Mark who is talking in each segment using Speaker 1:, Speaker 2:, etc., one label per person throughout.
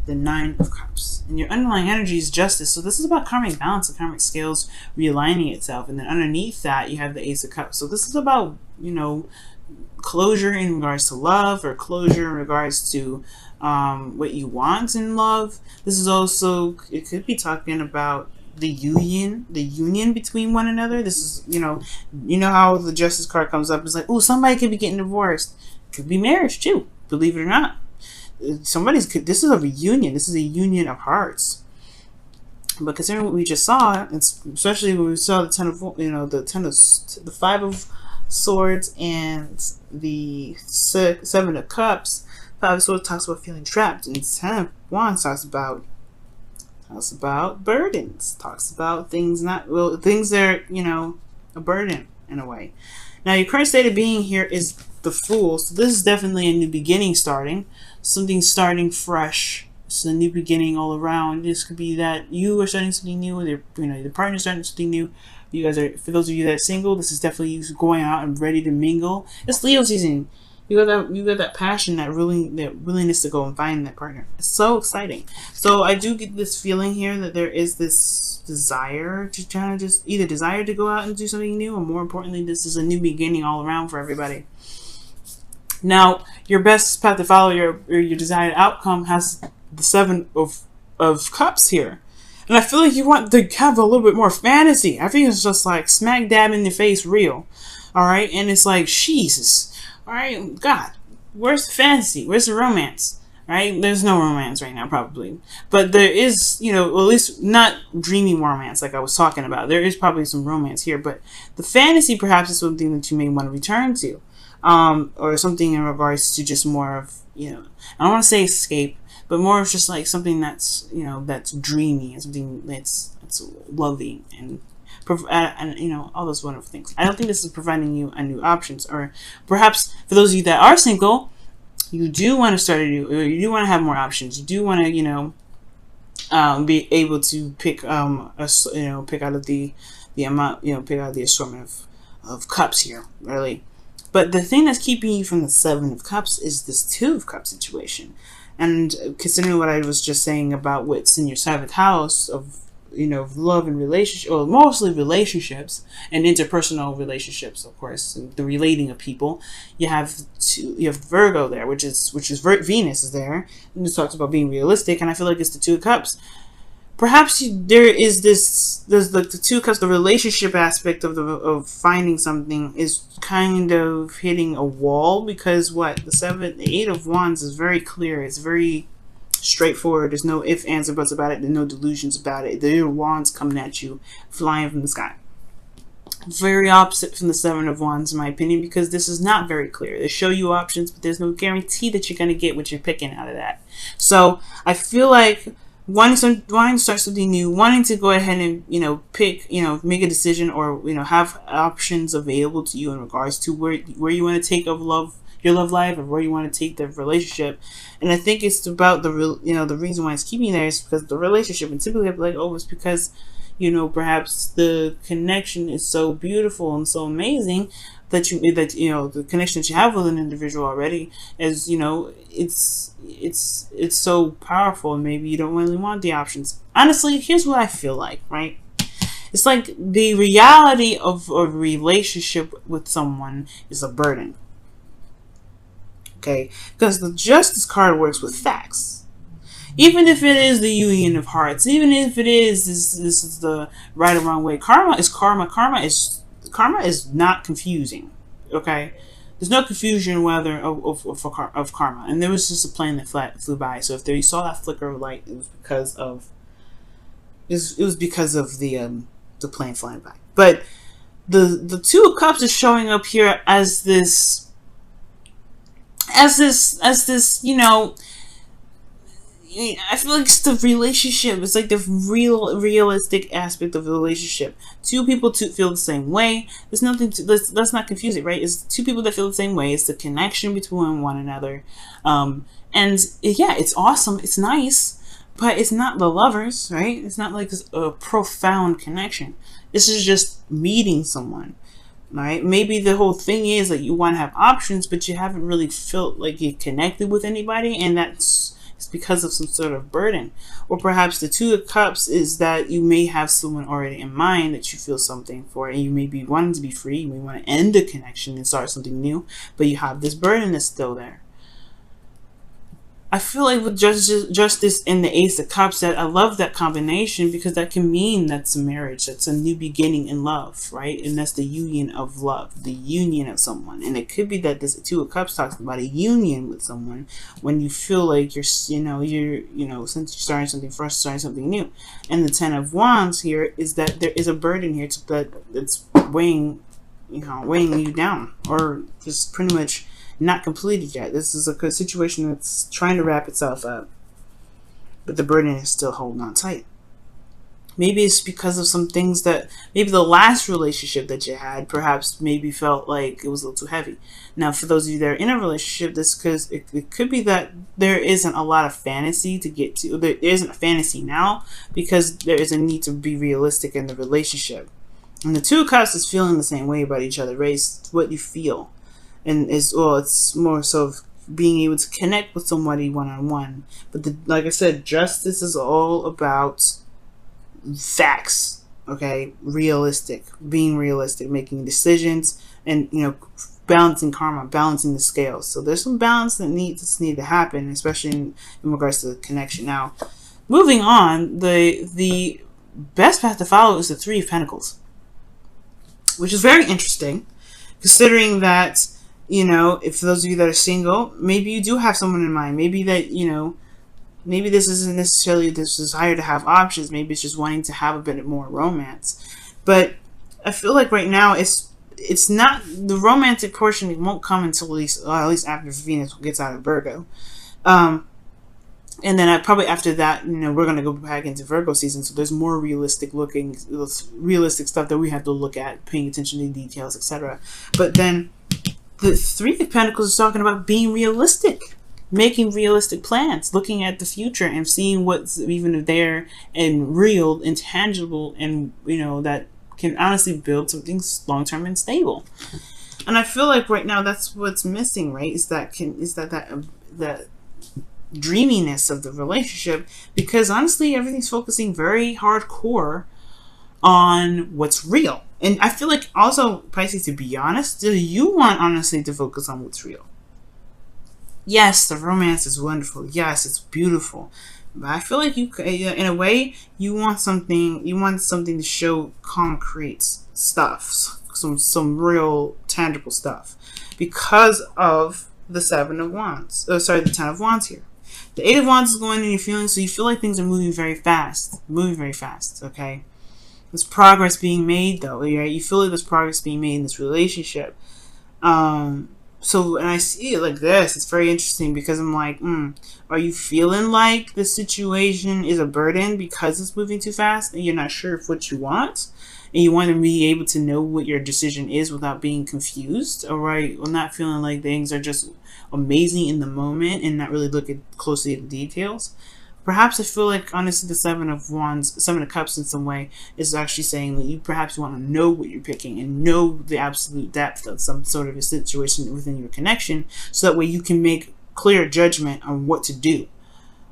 Speaker 1: the Nine of Cups. And your underlying energy is justice. So this is about karmic balance, the karmic scales realigning itself. And then underneath that, you have the Ace of Cups. So this is about, you know, closure in regards to love, or closure in regards to what you want in love. This is also, it could be talking about the union between one another. This is, you know how the Justice card comes up. It's like, oh, somebody could be getting divorced. Could be marriage too, believe it or not. This is a reunion. This is a union of hearts. But considering what we just saw, especially when we saw the the Five of Swords and the Seven of Cups. Five of Swords talks about feeling trapped, and Ten of Wands talks about burdens. Talks about things that are, you know, a burden in a way. Now, your current state of being here is the Fool. So this is definitely a new beginning starting. Something starting fresh. It's a new beginning all around. This could be that you are starting something new, or your partner's starting something new. You guys are, for those of you that are single, this is definitely you going out and ready to mingle. It's Leo season. You got that passion, that willingness to go and find that partner. It's so exciting. So I do get this feeling here that there is this desire to kind of just either desire to go out and do something new, or more importantly, this is a new beginning all around for everybody. Now, your best path to follow, your desired outcome, has the Seven of Cups here. And I feel like you want to have a little bit more fantasy. I think it's just like smack dab in the face real. Alright? And it's like, Jesus. Alright? God. Where's the fantasy? Where's the romance? Right? There's no romance right now, probably. But there is, you know, at least not dreamy romance like I was talking about. There is probably some romance here. But the fantasy perhaps is something that you may want to return to. Or something in regards to just more of, you know, I don't want to say escape, but more of just like something that's, you know, that's dreamy, and something that's loving, and you know, all those wonderful things. I don't think this is providing you a new options, or perhaps for those of you that are single, you do want to start a new, or you do want to have more options. You do want to, you know, be able to pick pick out of the amount, you know, pick out the assortment of cups here, really. But the thing that's keeping you from the Seven of Cups is this Two of Cups situation. And considering what I was just saying about what's in your 7th house of, you know, love and relationship, or mostly relationships and interpersonal relationships, of course, and the relating of people, you have Virgo there, which is Venus is there, and it talks about being realistic, and I feel like it's the Two of Cups. Perhaps there's like the Two of Cups, the relationship aspect of finding something is kind of hitting a wall, because the Eight of Wands is very clear. It's very straightforward. There's no ifs, ands, or buts about it. There's no delusions about it. The wands coming at you, flying from the sky. Very opposite from the Seven of Wands, in my opinion, because this is not very clear. They show you options, but there's no guarantee that you're going to get what you're picking out of that. So I feel like wanting to start something new, wanting to go ahead and, you know, pick, you know, make a decision, or, you know, have options available to you in regards to where you want to take your love life, or where you want to take the relationship. And I think it's about the reason why it's keeping you there is because of the relationship. And typically I'd be like, oh, it's because, you know, perhaps the connection is so beautiful and so amazing that you know, the connection that you have with an individual already is, you know, it's so powerful, and maybe you don't really want the options. Honestly, here's what I feel like, right? It's like the reality of a relationship with someone is a burden. Okay? Because the Justice card works with facts. Even if it is the union of hearts, even if it is this is the right or wrong way, karma is karma. Karma is not confusing. Okay, there's no confusion whether of karma. And there was just a plane that flew by. So if you saw that flicker of light, it was because of the plane flying by. But the Two of Cups is showing up here as this, you know, I feel like it's the relationship. It's like the realistic aspect of the relationship. Two people feel the same way. There's nothing let's not confuse it, right? It's two people that feel the same way. It's the connection between one another. And yeah, it's awesome. It's nice, but it's not the lovers, right? It's not like a profound connection. This is just meeting someone, right? Maybe the whole thing is that you want to have options, but you haven't really felt like you connected with anybody, and that's, It's because of some sort of burden. Or perhaps the Two of Cups is that you may have someone already in mind that you feel something for, and you may be wanting to be free. You may want to end a connection and start something new, but you have this burden that's still there. I feel like with Justice and the Ace of Cups, that I love that combination, because that can mean that's a marriage, that's a new beginning in love, right? And that's the union of love, the union of someone. And it could be that this Two of Cups talks about a union with someone when you feel like you're since you're starting something fresh, starting something new. And the Ten of Wands here is that there is a burden here that's weighing you down, or just pretty much not completed yet. This is a situation that's trying to wrap itself up, but the burden is still holding on tight. Maybe it's because of some things that maybe the last relationship that you had perhaps maybe felt like it was a little too heavy. Now, for those of you that are in a relationship, it could be that there isn't a lot of fantasy to get to. There isn't a fantasy now because there is a need to be realistic in the relationship. And the Two of Cups is feeling the same way about each other, right? It's what you feel. And it's more so of being able to connect with somebody one-on-one. But like I said, Justice is all about facts, okay? Being realistic, making decisions, and balancing karma, balancing the scales. So there's some balance that needs to happen, especially in regards to the connection. Now, moving on, the best path to follow is the Three of Pentacles, which is very interesting, considering that, if those of you that are single, maybe you do have someone in mind. Maybe that, maybe this isn't necessarily this desire to have options. Maybe it's just wanting to have a bit more romance. But I feel like right now it's not the romantic portion. It won't come until at least after Venus gets out of Virgo. And then probably after that, we're going to go back into Virgo season. So there's more realistic stuff that we have to look at, paying attention to details, etc. But then the Three of Pentacles is talking about being realistic, making realistic plans, looking at the future and seeing what's even there and real and tangible, and that can honestly build something long-term and stable. And I feel like right now that's what's missing, right? Is that dreaminess of the relationship, because honestly everything's focusing very hardcore on what's real. And I feel like also, Pisces, to be honest, do you want honestly to focus on what's real? Yes, the romance is wonderful. Yes, it's beautiful. But I feel like in a way, you want something to show concrete stuff, some real tangible stuff, because of the Seven of Wands. The Ten of Wands here. The Eight of Wands is going in your feelings, so you feel like things are moving very fast, okay? There's progress being made, though, right? You feel like there's progress being made in this relationship. So, and I see it like this. It's very interesting, because I'm like, are you feeling like the situation is a burden because it's moving too fast and you're not sure of what you want? And you want to be able to know what your decision is without being confused, all right? Or not feeling like things are just amazing in the moment and not really looking closely at the details. Perhaps I feel like, honestly, the Seven of Cups in some way is actually saying that you perhaps want to know what you're picking and know the absolute depth of some sort of a situation within your connection, so that way you can make clear judgment on what to do,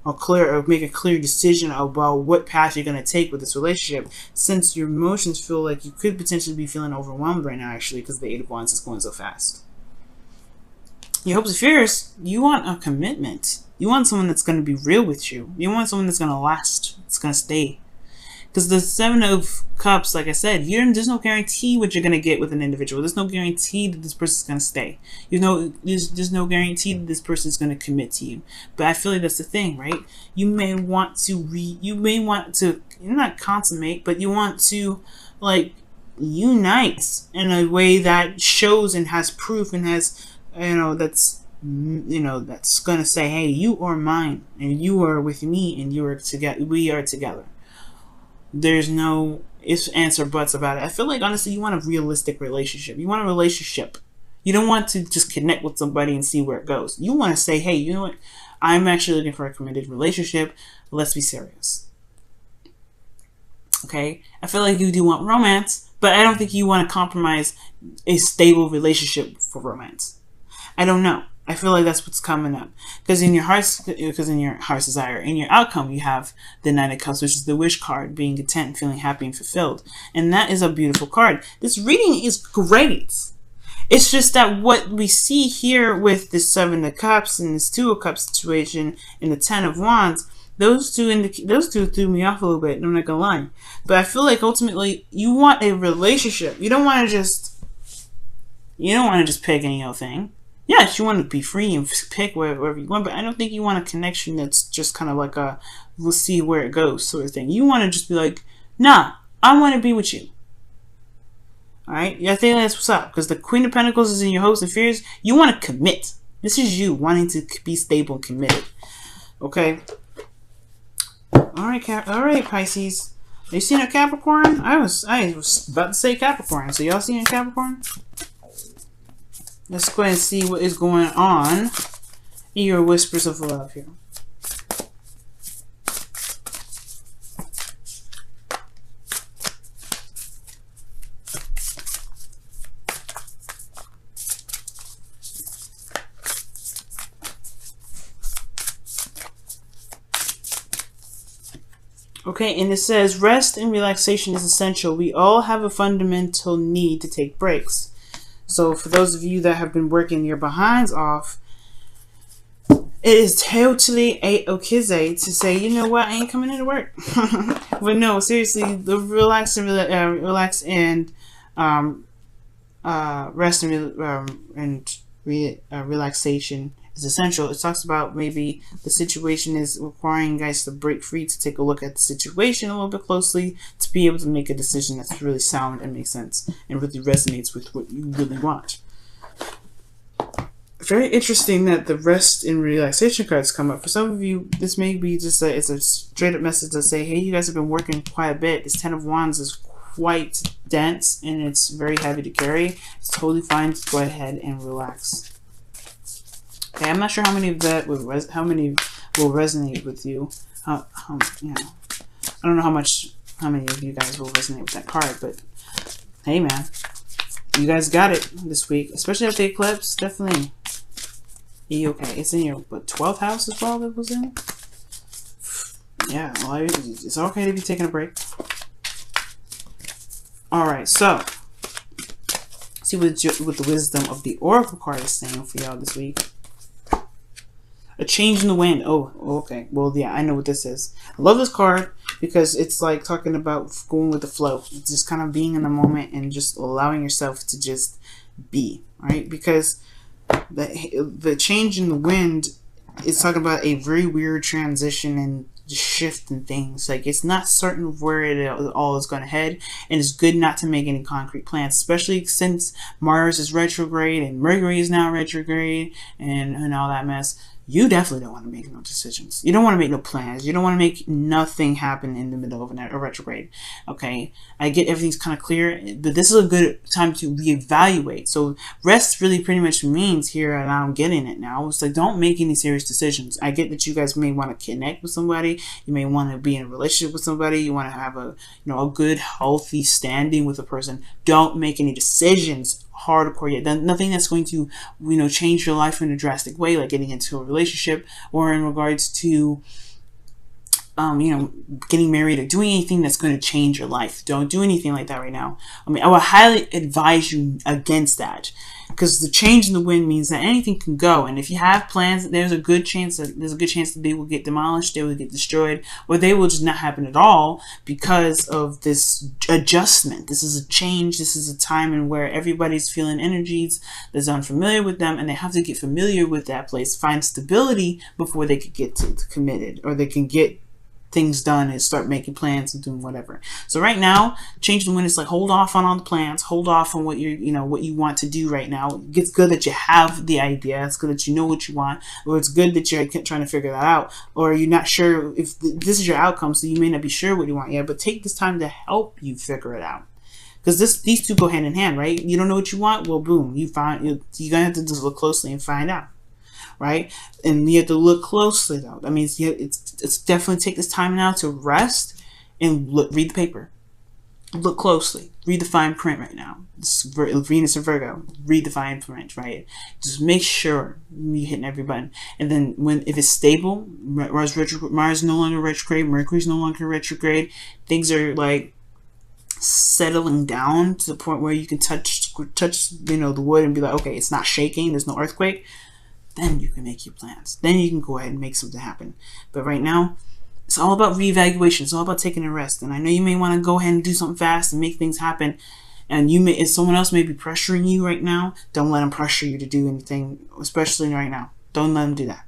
Speaker 1: or make a clear decision about what path you're going to take with this relationship, since your emotions feel like you could potentially be feeling overwhelmed right now, actually, because the Eight of Wands is going so fast. Your hopes and fears, you want a commitment. You want someone that's going to be real with you. You want someone that's going to last. It's going to stay. Because the Seven of Cups, like I said, there's no guarantee what you're going to get with an individual. There's no guarantee that this person's going to stay. There's no guarantee that this person's going to commit to you. But I feel like that's the thing, right? You may want to not consummate, but you want to, like, unite in a way that shows and has proof and has, that's going to say, hey, you are mine and you are with me and we are together. There's no ifs, ands, or buts about it. I feel like, honestly, you want a realistic relationship. You want a relationship. You don't want to just connect with somebody and see where it goes. You want to say, hey, you know what? I'm actually looking for a committed relationship. Let's be serious. Okay? I feel like you do want romance, but I don't think you want to compromise a stable relationship for romance. I don't know. I feel like that's what's coming up. Because in your heart's desire, in your outcome, you have the Knight of Cups, which is the wish card, being content, feeling happy and fulfilled. And that is a beautiful card. This reading is great. It's just that what we see here with the Seven of Cups and this Two of Cups situation and the Ten of Wands, those two threw me off a little bit. I'm not gonna lie, but I feel like ultimately you want a relationship. You don't want to just pick any old thing. Yes, you want to be free and pick wherever you want, but I don't think you want a connection that's just kind of like a we'll see where it goes sort of thing. You want to just be like, nah, I want to be with you. Alright? Yeah, I think that's what's up. Because the Queen of Pentacles is in your hopes and fears. You want to commit. This is you wanting to be stable and committed. Okay? Alright, Pisces. Are you seeing a Capricorn? I was about to say Capricorn. So y'all seeing a Capricorn? Let's go ahead and see what is going on in your whispers of love here. Okay, and it says, rest and relaxation is essential. We all have a fundamental need to take breaks. So for those of you that have been working your behinds off, it is totally okay to say, you know what, I ain't coming into work. But no, seriously, the relax and rest and relaxation is essential. It talks about maybe the situation is requiring you guys to break free, to take a look at the situation a little bit closely, to be able to make a decision that's really sound and makes sense and really resonates with what you really want. Very interesting that the rest and relaxation cards come up. For some of you, this may be just it's a straight up message to say, hey, you guys have been working quite a bit. This Ten of Wands is quite dense and it's very heavy to carry. It's totally fine to go ahead and relax. Okay, I'm not sure how many of that will resonate with you. You know, I don't know how many of you guys will resonate with that card, but hey, man, you guys got it this week, especially after the eclipse. Definitely, okay. It's in your 12th house as well. That was in. Yeah, well, it's okay to be taking a break. All right, so see what the wisdom of the Oracle card is saying for y'all this week. A change in the wind. Oh, okay. Well, yeah, I know what this is. I love this card because it's like talking about going with the flow. It's just kind of being in the moment and just allowing yourself to just be, right? Because the change in the wind is talking about a very weird transition and shift in things. Like, it's not certain where it all is going to head, and it's good not to make any concrete plans, especially since Mars is retrograde and Mercury is now retrograde and all that mess. You definitely don't want to make no decisions. You don't want to make no plans. You don't want to make nothing happen in the middle of a retrograde. Okay, I get everything's kind of clear, but this is a good time to reevaluate. So rest really pretty much means here, and I'm getting it now. It's like, don't make any serious decisions. I get that you guys may want to connect with somebody. You may want to be in a relationship with somebody. You want to have a good, healthy standing with a person. Don't make any decisions hardcore yet. Nothing that's going to change your life in a drastic way, like getting into a relationship or in regards to getting married or doing anything that's going to change your life. Don't do anything like that right now. I mean, I would highly advise you against that, because the change in the wind means that anything can go. And if you have plans, there's a good chance that they will get demolished, they will get destroyed, or they will just not happen at all because of this adjustment. This is a change. This is a time in where everybody's feeling energies that's unfamiliar with them, and they have to get familiar with that place, find stability before they could get to committed, or they can get things done and start making plans and doing whatever. So right now, change the wind is like, hold off on all the plans, hold off on what what you want to do right now. It's good that you have the idea. It's good that you know what you want, or it's good that you're trying to figure that out, or you're not sure if this is your outcome, so you may not be sure what you want yet, but take this time to help you figure it out. Because these two go hand in hand, right? You don't know what you want, well, boom, you're gonna have to just look closely and find out. Right? And you have to look closely though. That means it's definitely take this time now to rest and read the paper. look closely. Read the fine print right now. This Venus and Virgo. Read the fine print, right? Just make sure you're hitting every button. And then if it's stable, Mars no longer retrograde, Mercury's no longer retrograde, things are like settling down to the point where you can touch the wood and be like, okay, it's not shaking, there's no earthquake. Then you can make your plans. Then you can go ahead and make something happen. But right now, it's all about reevaluation. It's all about taking a rest. And I know you may want to go ahead and do something fast and make things happen. And if someone else may be pressuring you right now, don't let them pressure you to do anything, especially right now. Don't let them do that.